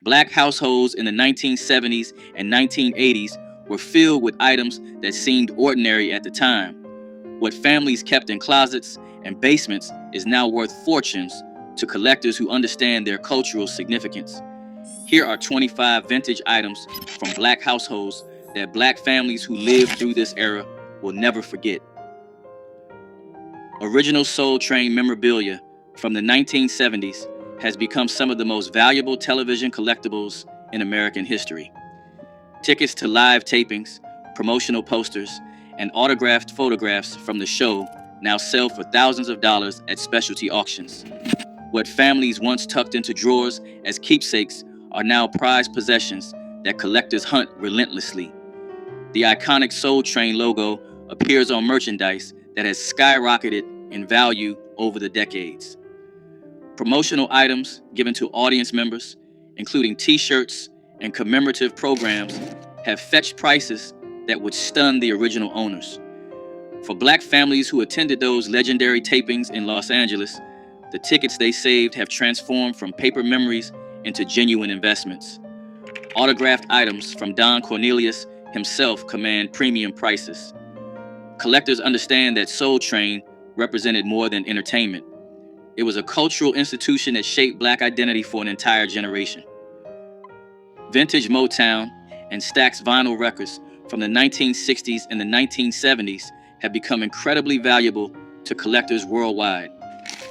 Black households in the 1970s and 1980s were filled with items that seemed ordinary at the time. What families kept in closets and basements is now worth fortunes to collectors who understand their cultural significance. Here are 25 vintage items from Black households that Black families who lived through this era will never forget. Original Soul Train memorabilia from the 1970s has become some of the most valuable television collectibles in American history. Tickets to live tapings, promotional posters, and autographed photographs from the show now sell for thousands of dollars at specialty auctions. What families once tucked into drawers as keepsakes are now prized possessions that collectors hunt relentlessly. The iconic Soul Train logo appears on merchandise that has skyrocketed in value over the decades. Promotional items given to audience members, including t-shirts and commemorative programs, have fetched prices that would stun the original owners. For Black families who attended those legendary tapings in Los Angeles, the tickets they saved have transformed from paper memories into genuine investments. Autographed items from Don Cornelius himself command premium prices. Collectors understand that Soul Train represented more than entertainment. It was a cultural institution that shaped Black identity for an entire generation. Vintage Motown and Stax vinyl records from the 1960s and the 1970s have become incredibly valuable to collectors worldwide.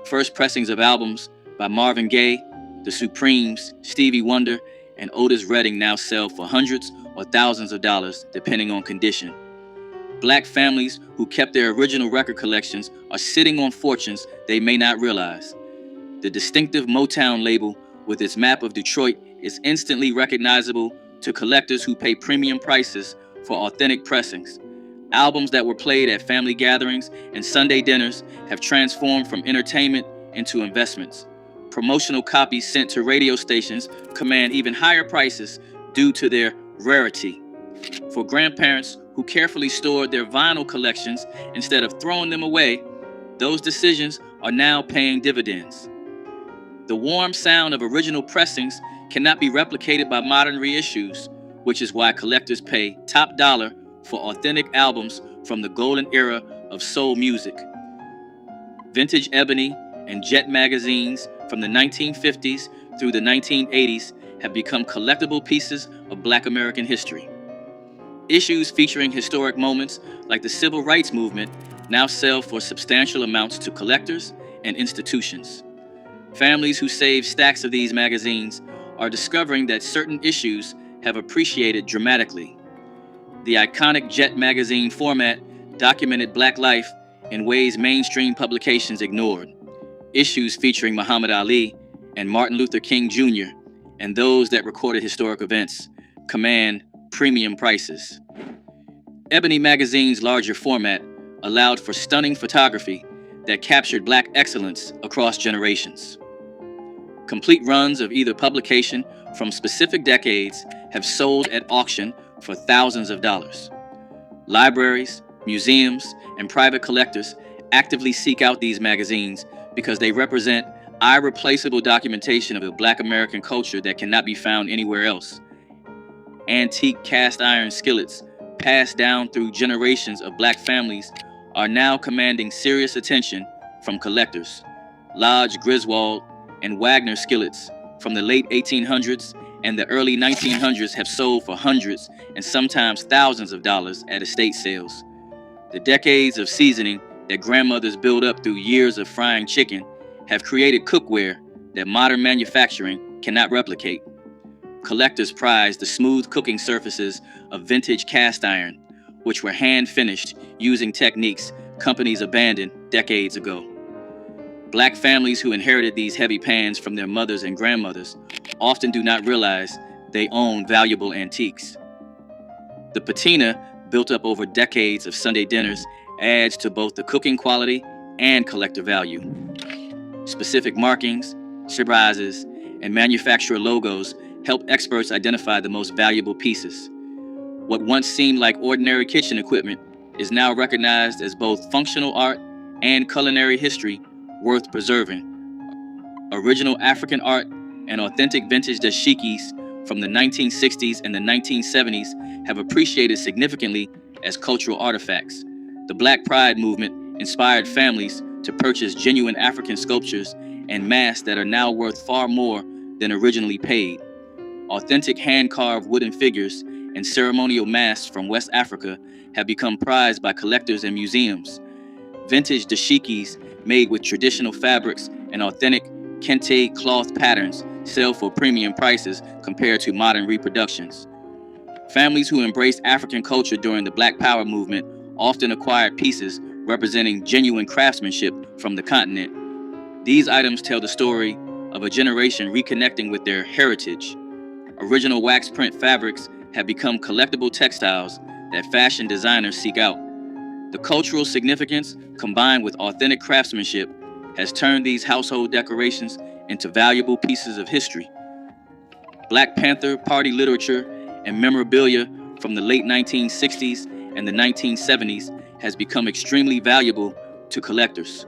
First pressings of albums by Marvin Gaye, The Supremes, Stevie Wonder, and Otis Redding now sell for hundreds or thousands of dollars, depending on condition. Black families who kept their original record collections are sitting on fortunes they may not realize. The distinctive Motown label with its map of Detroit is instantly recognizable to collectors who pay premium prices for authentic pressings. Albums that were played at family gatherings and Sunday dinners have transformed from entertainment into investments. Promotional copies sent to radio stations command even higher prices due to their rarity. For grandparents who carefully stored their vinyl collections instead of throwing them away, those decisions are now paying dividends. The warm sound of original pressings cannot be replicated by modern reissues, which is why collectors pay top dollar for authentic albums from the golden era of soul music. Vintage Ebony and Jet magazines from the 1950s through the 1980s have become collectible pieces of Black American history. Issues featuring historic moments like the Civil Rights Movement now sell for substantial amounts to collectors and institutions. Families who save stacks of these magazines are discovering that certain issues have appreciated dramatically. The iconic Jet magazine format documented Black life in ways mainstream publications ignored. Issues featuring Muhammad Ali and Martin Luther King Jr. and those that recorded historic events command premium prices. Ebony magazine's larger format allowed for stunning photography that captured Black excellence across generations. Complete runs of either publication from specific decades have sold at auction for thousands of dollars. Libraries, museums, and private collectors actively seek out these magazines because they represent irreplaceable documentation of the Black American culture that cannot be found anywhere else. Antique cast iron skillets passed down through generations of Black families are now commanding serious attention from collectors. Lodge Griswold and Wagner skillets from the late 1800s and the early 1900s have sold for hundreds and sometimes thousands of dollars at estate sales. The decades of seasoning that grandmothers built up through years of frying chicken have created cookware that modern manufacturing cannot replicate. Collectors prize the smooth cooking surfaces of vintage cast iron, which were hand-finished using techniques companies abandoned decades ago. Black families who inherited these heavy pans from their mothers and grandmothers often do not realize they own valuable antiques. The patina, built up over decades of Sunday dinners, adds to both the cooking quality and collector value. Specific markings, surprises, and manufacturer logos help experts identify the most valuable pieces. What once seemed like ordinary kitchen equipment is now recognized as both functional art and culinary history worth preserving. Original African art and authentic vintage dashikis from the 1960s and the 1970s have appreciated significantly as cultural artifacts. The Black Pride movement inspired families to purchase genuine African sculptures and masks that are now worth far more than originally paid. Authentic hand-carved wooden figures and ceremonial masks from West Africa have become prized by collectors and museums. Vintage dashikis made with traditional fabrics and authentic kente cloth patterns sell for premium prices compared to modern reproductions. Families who embraced African culture during the Black Power movement often acquired pieces representing genuine craftsmanship from the continent. These items tell the story of a generation reconnecting with their heritage. Original wax print fabrics have become collectible textiles that fashion designers seek out. The cultural significance, combined with authentic craftsmanship, has turned these household decorations into valuable pieces of history. Black Panther party literature and memorabilia from the late 1960s and the 1970s has become extremely valuable to collectors.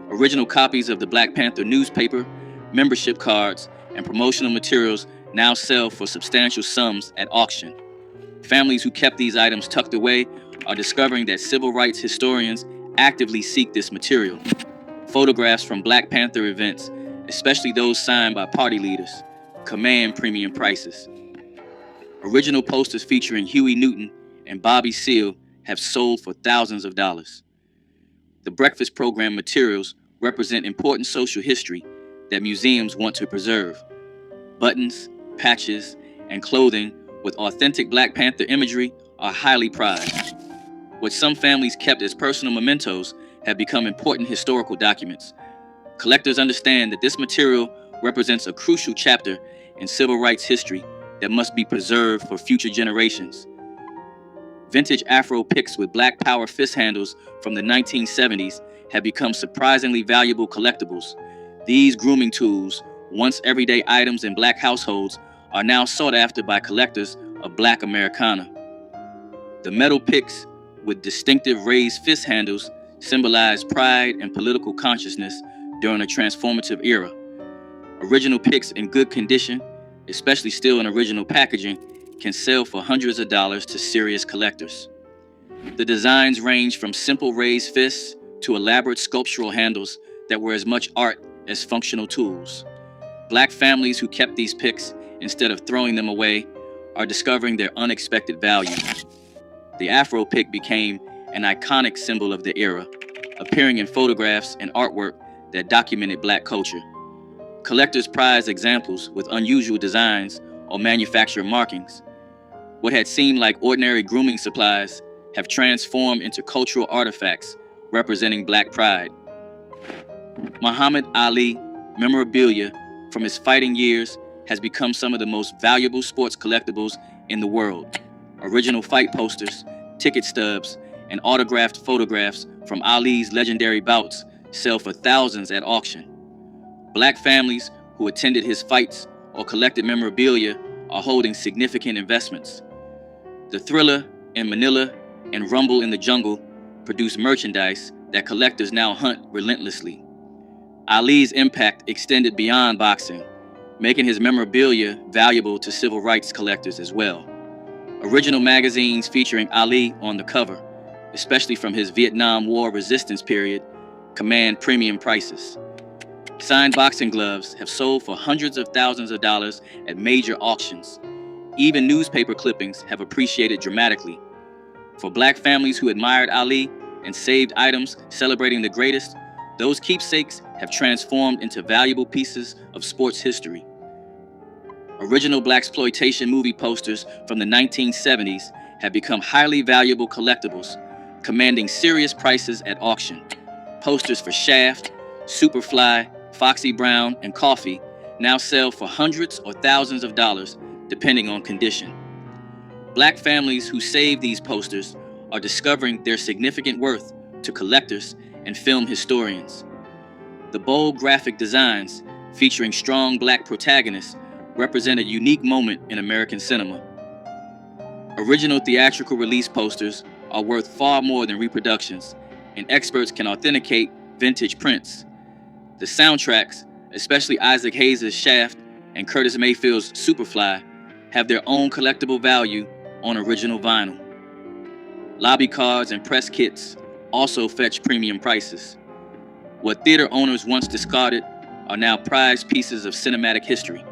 Original copies of the Black Panther newspaper, membership cards, and promotional materials now sell for substantial sums at auction. Families who kept these items tucked away are discovering that civil rights historians actively seek this material. Photographs from Black Panther events, especially those signed by party leaders, command premium prices. Original posters featuring Huey Newton and Bobby Seale have sold for thousands of dollars. The breakfast program materials represent important social history that museums want to preserve. Buttons, patches, and clothing with authentic Black Panther imagery are highly prized. What some families kept as personal mementos have become important historical documents. Collectors understand that this material represents a crucial chapter in civil rights history that must be preserved for future generations. Vintage Afro picks with Black Power fist handles from the 1970s have become surprisingly valuable collectibles. These grooming tools, once everyday items in Black households, are now sought after by collectors of Black Americana. The metal picks with distinctive raised fist handles symbolize pride and political consciousness during a transformative era. Original picks in good condition, especially still in original packaging, can sell for hundreds of dollars to serious collectors. The designs range from simple raised fists to elaborate sculptural handles that were as much art as functional tools. Black families who kept these picks instead of throwing them away are discovering their unexpected value. The Afro pick became an iconic symbol of the era, appearing in photographs and artwork that documented Black culture. Collectors prize examples with unusual designs or manufacturer markings. What had seemed like ordinary grooming supplies have transformed into cultural artifacts representing Black pride. Muhammad Ali memorabilia from his fighting years has become some of the most valuable sports collectibles in the world. Original fight posters, ticket stubs, and autographed photographs from Ali's legendary bouts sell for thousands at auction. Black families who attended his fights or collected memorabilia are holding significant investments. The Thriller in Manila and Rumble in the Jungle produce merchandise that collectors now hunt relentlessly. Ali's impact extended beyond boxing, making his memorabilia valuable to civil rights collectors as well. Original magazines featuring Ali on the cover, especially from his Vietnam War resistance period, command premium prices. Signed boxing gloves have sold for hundreds of thousands of dollars at major auctions. Even newspaper clippings have appreciated dramatically. For Black families who admired Ali and saved items celebrating the greatest, those keepsakes have transformed into valuable pieces of sports history. Original Blaxploitation movie posters from the 1970s have become highly valuable collectibles, commanding serious prices at auction. Posters for Shaft, Superfly, Foxy Brown, and Coffee now sell for hundreds or thousands of dollars, depending on condition. Black families who save these posters are discovering their significant worth to collectors and film historians. The bold graphic designs, featuring strong Black protagonists, represent a unique moment in American cinema. Original theatrical release posters are worth far more than reproductions, and experts can authenticate vintage prints. The soundtracks, especially Isaac Hayes' Shaft and Curtis Mayfield's Superfly have their own collectible value on original vinyl. Lobby cards and press kits also fetch premium prices. What theater owners once discarded are now prized pieces of cinematic history.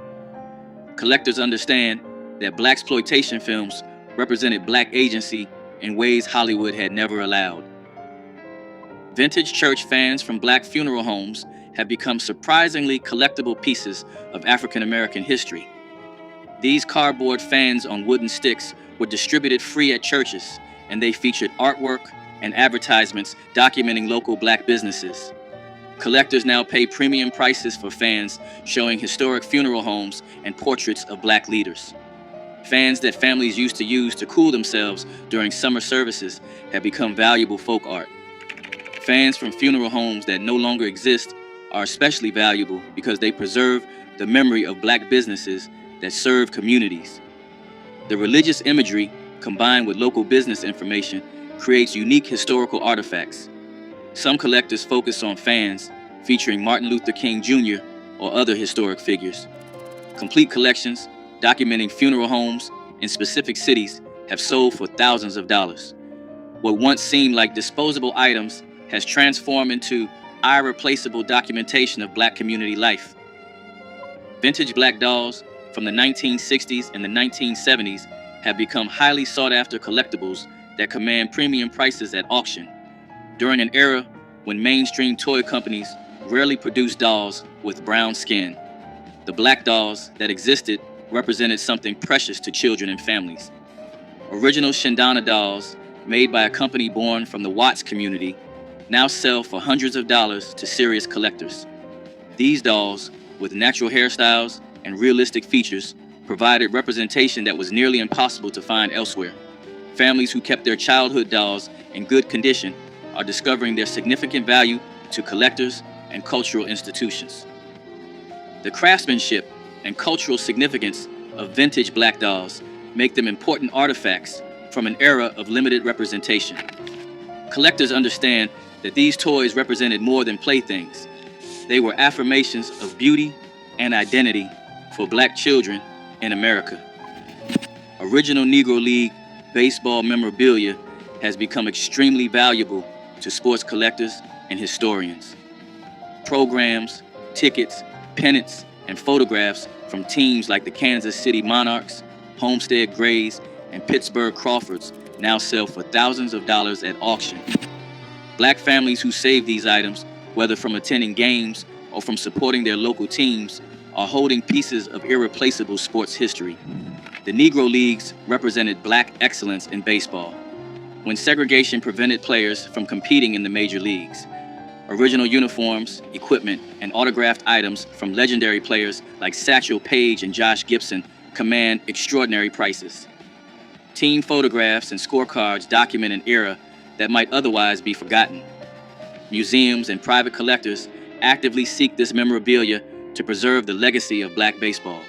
Collectors understand that blaxploitation films represented black agency in ways Hollywood had never allowed. Vintage church fans from black funeral homes have become surprisingly collectible pieces of African American history. These cardboard fans on wooden sticks were distributed free at churches, and they featured artwork and advertisements documenting local black businesses. Collectors now pay premium prices for fans showing historic funeral homes and portraits of black leaders. Fans that families used to use to cool themselves during summer services have become valuable folk art. Fans from funeral homes that no longer exist are especially valuable because they preserve the memory of black businesses that serve communities. The religious imagery, combined with local business information, creates unique historical artifacts. Some collectors focus on fans featuring Martin Luther King Jr. or other historic figures. Complete collections documenting funeral homes in specific cities have sold for thousands of dollars. What once seemed like disposable items has transformed into irreplaceable documentation of black community life. Vintage black dolls from the 1960s and the 1970s have become highly sought-after collectibles that command premium prices at auction. During an era when mainstream toy companies rarely produced dolls with brown skin, the black dolls that existed represented something precious to children and families. Original Shindana dolls, made by a company born from the Watts community, now sell for hundreds of dollars to serious collectors. These dolls, with natural hairstyles and realistic features, provided representation that was nearly impossible to find elsewhere. Families who kept their childhood dolls in good condition are discovering their significant value to collectors and cultural institutions. The craftsmanship and cultural significance of vintage black dolls make them important artifacts from an era of limited representation. Collectors understand that these toys represented more than playthings. They were affirmations of beauty and identity for black children in America. Original Negro League baseball memorabilia has become extremely valuable to sports collectors and historians. Programs, tickets, pennants, and photographs from teams like the Kansas City Monarchs, Homestead Grays, and Pittsburgh Crawfords now sell for thousands of dollars at auction. Black families who save these items, whether from attending games or from supporting their local teams, are holding pieces of irreplaceable sports history. The Negro Leagues represented black excellence in baseball, when segregation prevented players from competing in the major leagues. Original uniforms, equipment, and autographed items from legendary players like Satchel Paige and Josh Gibson command extraordinary prices. Team photographs and scorecards document an era that might otherwise be forgotten. Museums and private collectors actively seek this memorabilia to preserve the legacy of black baseball.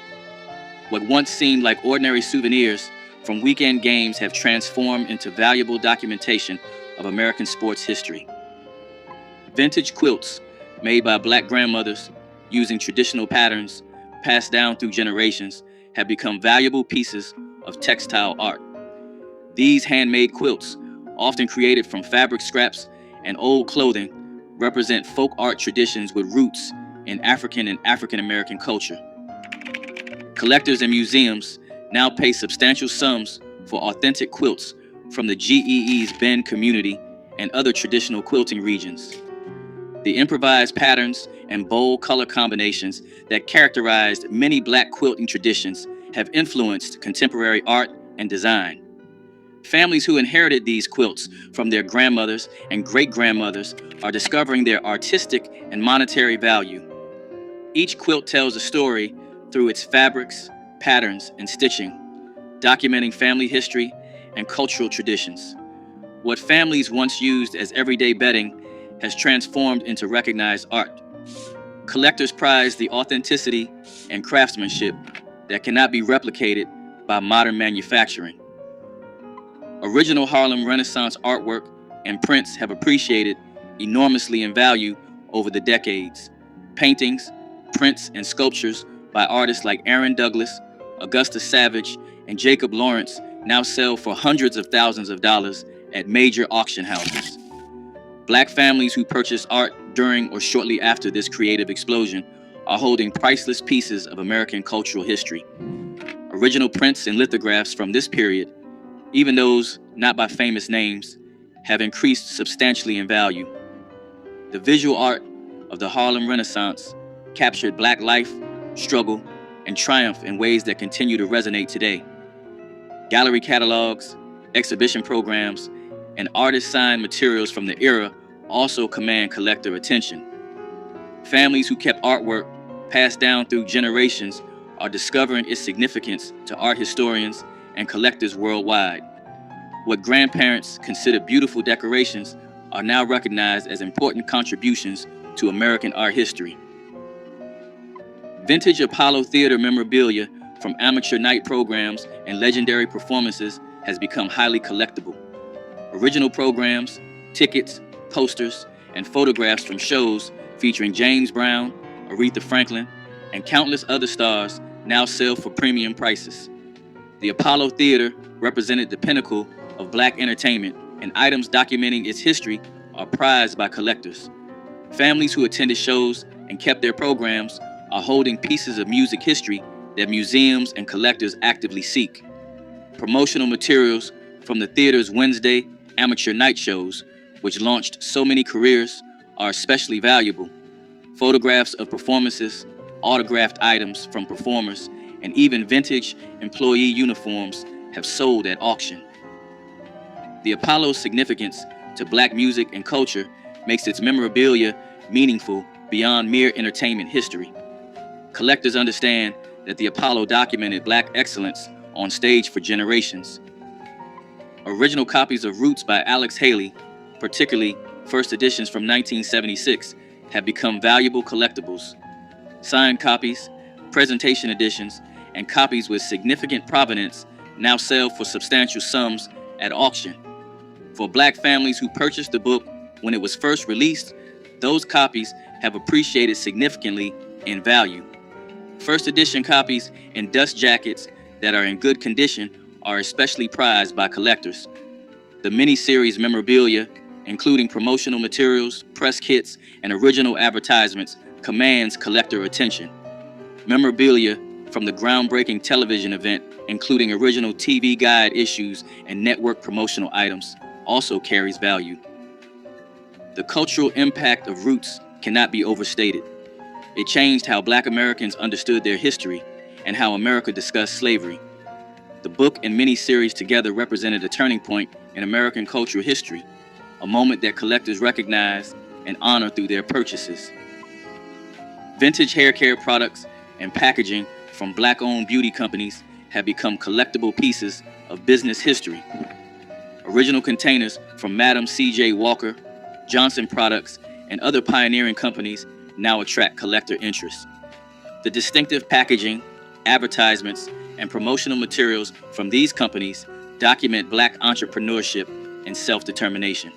What once seemed like ordinary souvenirs from weekend games have transformed into valuable documentation of American sports history. Vintage quilts made by black grandmothers using traditional patterns passed down through generations have become valuable pieces of textile art. These handmade quilts, often created from fabric scraps and old clothing, represent folk art traditions with roots in African and African American culture. Collectors and museums now pay substantial sums for authentic quilts from the GEE's Bend community and other traditional quilting regions. The improvised patterns and bold color combinations that characterized many black quilting traditions have influenced contemporary art and design. Families who inherited these quilts from their grandmothers and great-grandmothers are discovering their artistic and monetary value. Each quilt tells a story through its fabrics, patterns, and stitching, documenting family history and cultural traditions. What families once used as everyday bedding has transformed into recognized art. Collectors prize the authenticity and craftsmanship that cannot be replicated by modern manufacturing. Original Harlem Renaissance artwork and prints have appreciated enormously in value over the decades. Paintings, prints, and sculptures by artists like Aaron Douglas, Augusta Savage, and Jacob Lawrence now sell for hundreds of thousands of dollars at major auction houses. Black families who purchased art during or shortly after this creative explosion are holding priceless pieces of American cultural history. Original prints and lithographs from this period, even those not by famous names, have increased substantially in value. The visual art of the Harlem Renaissance captured Black life, struggle, and triumph in ways that continue to resonate today. Gallery catalogs, exhibition programs, and artist-signed materials from the era also command collector attention. Families who kept artwork passed down through generations are discovering its significance to art historians and collectors worldwide. What grandparents considered beautiful decorations are now recognized as important contributions to American art history. Vintage Apollo Theater memorabilia from amateur night programs and legendary performances has become highly collectible. Original programs, tickets, posters, and photographs from shows featuring James Brown, Aretha Franklin, and countless other stars now sell for premium prices. The Apollo Theater represented the pinnacle of Black entertainment, and items documenting its history are prized by collectors. Families who attended shows and kept their programs are holding pieces of music history that museums and collectors actively seek. Promotional materials from the theater's Wednesday amateur night shows, which launched so many careers, are especially valuable. Photographs of performances, autographed items from performers, and even vintage employee uniforms have sold at auction. The Apollo's significance to Black music and culture makes its memorabilia meaningful beyond mere entertainment history. Collectors understand that the Apollo documented Black excellence on stage for generations. Original copies of Roots by Alex Haley, particularly first editions from 1976, have become valuable collectibles. Signed copies, presentation editions, and copies with significant provenance now sell for substantial sums at auction. For Black families who purchased the book when it was first released, those copies have appreciated significantly in value. First edition copies in dust jackets that are in good condition are especially prized by collectors. The mini-series memorabilia, including promotional materials, press kits, and original advertisements, commands collector attention. Memorabilia from the groundbreaking television event, including original TV guide issues and network promotional items, also carries value. The cultural impact of Roots cannot be overstated. It changed how Black Americans understood their history and how America discussed slavery. The book and mini-series together represented a turning point in American cultural history, a moment that collectors recognize and honor through their purchases. Vintage hair care products and packaging from Black-owned beauty companies have become collectible pieces of business history. Original containers from Madam C.J. Walker, Johnson Products, and other pioneering companies now attract collector interest. The distinctive packaging, advertisements, and promotional materials from these companies document Black entrepreneurship and self-determination.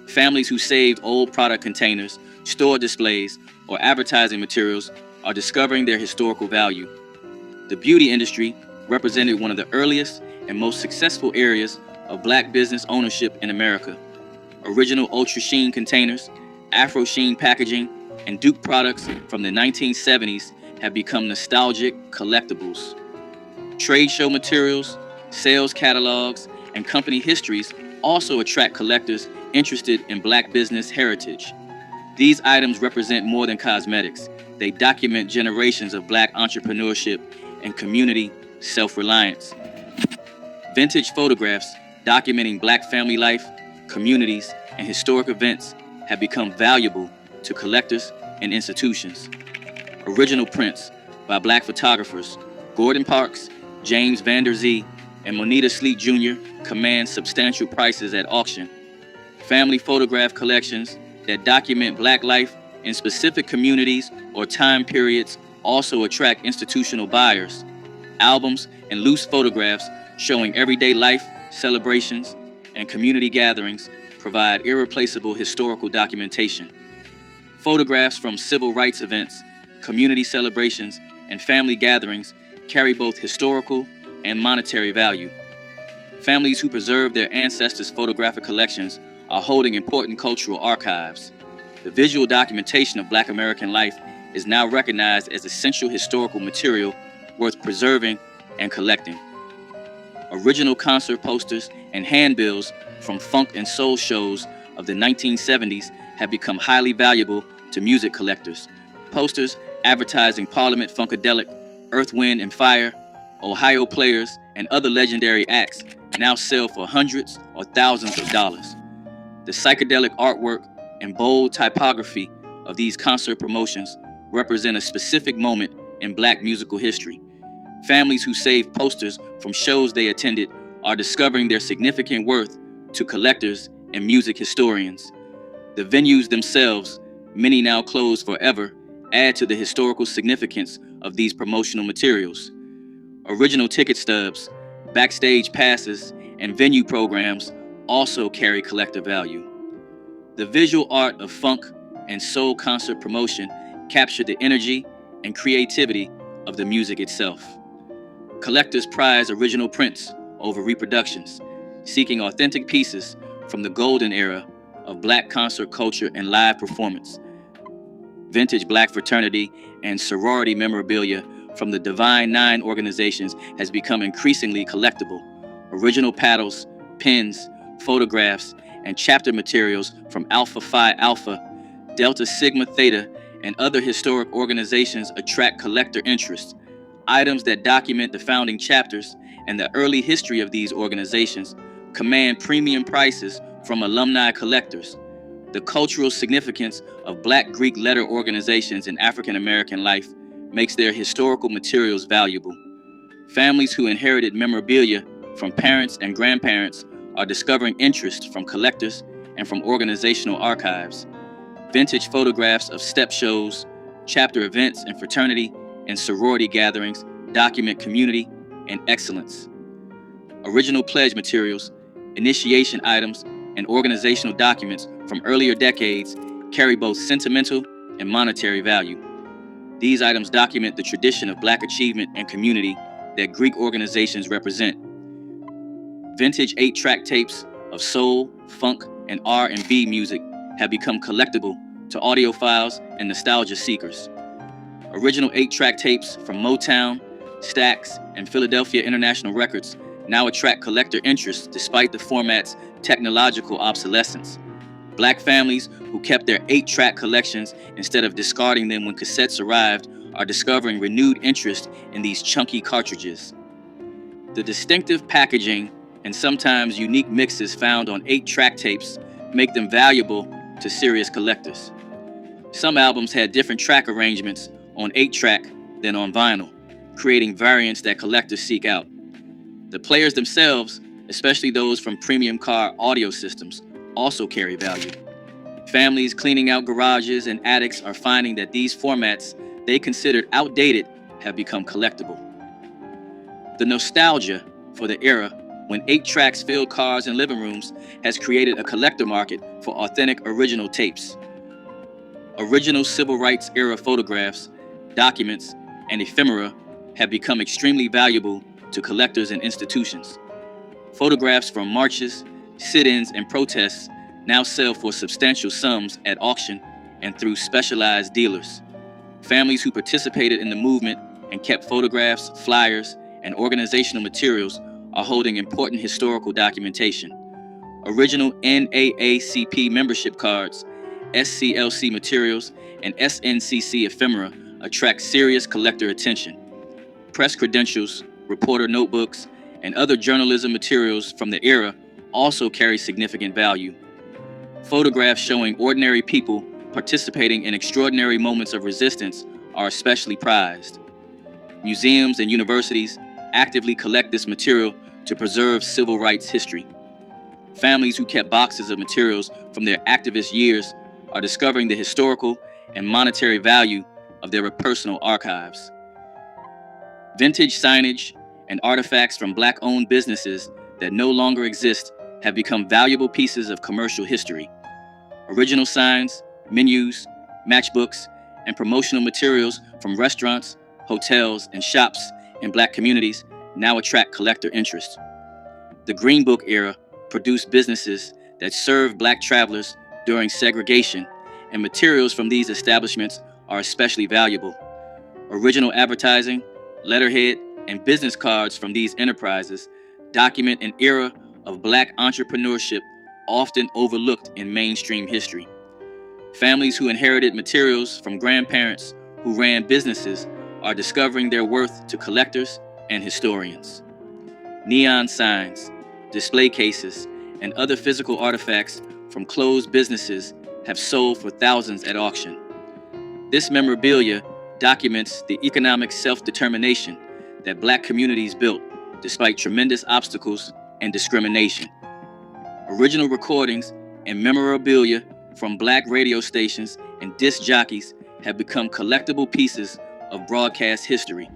Families who saved old product containers, store displays, or advertising materials are discovering their historical value. The beauty industry represented one of the earliest and most successful areas of Black business ownership in America. Original Ultra Sheen containers, Afro Sheen packaging, and Duke products from the 1970s have become nostalgic collectibles. Trade show materials, sales catalogs, and company histories also attract collectors interested in Black business heritage. These items represent more than cosmetics. They document generations of Black entrepreneurship and community self-reliance. Vintage photographs documenting Black family life, communities, and historic events have become valuable to collectors and institutions. Original prints by Black photographers Gordon Parks, James Vander Zee, and Moneta Sleet Jr. command substantial prices at auction. Family photograph collections that document Black life in specific communities or time periods also attract institutional buyers. Albums and loose photographs showing everyday life, celebrations, and community gatherings provide irreplaceable historical documentation. Photographs from civil rights events, community celebrations, and family gatherings carry both historical and monetary value. Families who preserve their ancestors' photographic collections are holding important cultural archives. The visual documentation of Black American life is now recognized as essential historical material worth preserving and collecting. Original concert posters and handbills from funk and soul shows of the 1970s have become highly valuable to music collectors. Posters advertising Parliament Funkadelic, Earth, Wind and Fire, Ohio Players, and other legendary acts now sell for hundreds or thousands of dollars. The psychedelic artwork and bold typography of these concert promotions represent a specific moment in Black musical history. Families who saved posters from shows they attended are discovering their significant worth to collectors and music historians. The venues themselves, many now closed forever, add to the historical significance of these promotional materials. Original ticket stubs, backstage passes, and venue programs also carry collector value. The visual art of funk and soul concert promotion captured the energy and creativity of the music itself. Collectors prize original prints over reproductions, seeking authentic pieces from the golden era of Black concert culture and live performance. Vintage Black fraternity and sorority memorabilia from the Divine Nine organizations has become increasingly collectible. Original paddles, pins, photographs, and chapter materials from Alpha Phi Alpha, Delta Sigma Theta, and other historic organizations attract collector interest. Items that document the founding chapters and the early history of these organizations command premium prices from alumni collectors. The cultural significance of Black Greek letter organizations in African American life makes their historical materials valuable. Families who inherited memorabilia from parents and grandparents are discovering interest from collectors and from organizational archives. Vintage photographs of step shows, chapter events, and fraternity and sorority gatherings document community and excellence. Original pledge materials, initiation items, and organizational documents from earlier decades carry both sentimental and monetary value. These items document the tradition of Black achievement and community that Greek organizations represent. Vintage 8-track tapes of soul, funk, and R&B music have become collectible to audiophiles and nostalgia seekers. Original 8-track tapes from Motown, Stax, and Philadelphia International Records now attract collector interest despite the format's technological obsolescence. Black families who kept their 8-track collections instead of discarding them when cassettes arrived are discovering renewed interest in these chunky cartridges. The distinctive packaging and sometimes unique mixes found on 8-track tapes make them valuable to serious collectors. Some albums had different track arrangements on 8-track than on vinyl, creating variants that collectors seek out. The players themselves, especially those from premium car audio systems, also carry value. Families cleaning out garages and attics are finding that these formats they considered outdated have become collectible. The nostalgia for the era when 8 tracks filled cars and living rooms has created a collector market for authentic original tapes. Original civil rights era photographs, documents, and ephemera have become extremely valuable to collectors and institutions. Photographs from marches, sit-ins, and protests now sell for substantial sums at auction and through specialized dealers. Families who participated in the movement and kept photographs, flyers, and organizational materials are holding important historical documentation. Original NAACP membership cards, SCLC materials, and SNCC ephemera attract serious collector attention. Press credentials, reporter notebooks, and other journalism materials from the era also carry significant value. Photographs showing ordinary people participating in extraordinary moments of resistance are especially prized. Museums and universities actively collect this material to preserve civil rights history. Families who kept boxes of materials from their activist years are discovering the historical and monetary value of their personal archives. Vintage signage and artifacts from Black-owned businesses that no longer exist have become valuable pieces of commercial history. Original signs, menus, matchbooks, and promotional materials from restaurants, hotels, and shops in Black communities now attract collector interest. The Green Book era produced businesses that served Black travelers during segregation, and materials from these establishments are especially valuable. Original advertising, letterhead, and business cards from these enterprises document an era of Black entrepreneurship often overlooked in mainstream history. Families who inherited materials from grandparents who ran businesses are discovering their worth to collectors and historians. Neon signs, display cases, and other physical artifacts from closed businesses have sold for thousands at auction. This memorabilia documents the economic self-determination that Black communities built despite tremendous obstacles and discrimination. Original recordings and memorabilia from Black radio stations and disc jockeys have become collectible pieces of broadcast history.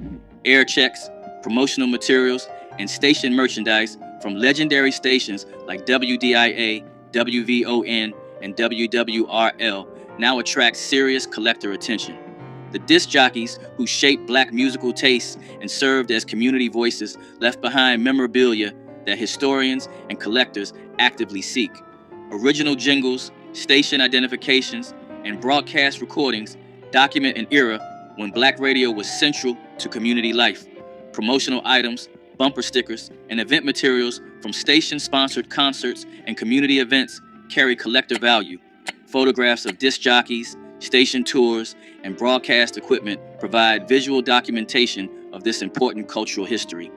Air checks, promotional materials, and station merchandise from legendary stations like WDIA, WVON, and WWRL now attract serious collector attention. The disc jockeys who shaped Black musical tastes and served as community voices left behind memorabilia that historians and collectors actively seek. Original jingles, station identifications, and broadcast recordings document an era when Black radio was central to community life. Promotional items, bumper stickers, and event materials from station-sponsored concerts and community events carry collector value. Photographs of disc jockeys, station tours, and broadcast equipment provide visual documentation of this important cultural history.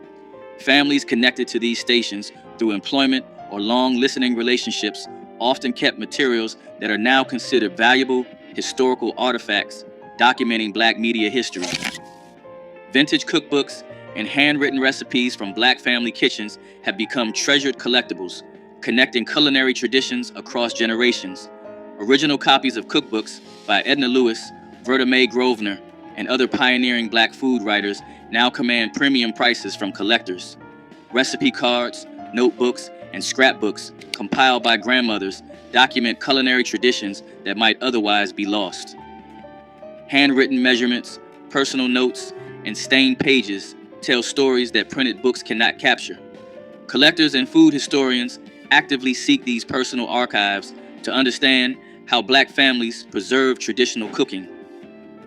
Families connected to these stations through employment or long listening relationships often kept materials that are now considered valuable historical artifacts documenting Black media history. Vintage cookbooks and handwritten recipes from Black family kitchens have become treasured collectibles, connecting culinary traditions across generations. Original copies of cookbooks by Edna Lewis, Verta Mae Grosvenor, and other pioneering Black food writers now command premium prices from collectors. Recipe cards, notebooks, and scrapbooks compiled by grandmothers document culinary traditions that might otherwise be lost. Handwritten measurements, personal notes, and stained pages tell stories that printed books cannot capture. Collectors and food historians actively seek these personal archives to understand how Black families preserve traditional cooking.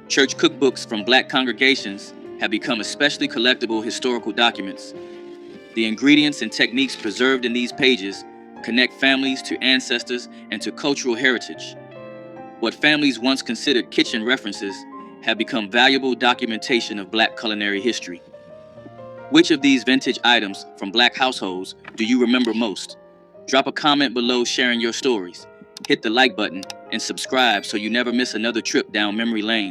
Church cookbooks from Black congregations have become especially collectible historical documents. The ingredients and techniques preserved in these pages connect families to ancestors and to cultural heritage. What families once considered kitchen references have become valuable documentation of Black culinary history. Which of these vintage items from Black households do you remember most? Drop a comment below sharing your stories. Hit the like button and subscribe so you never miss another trip down memory lane.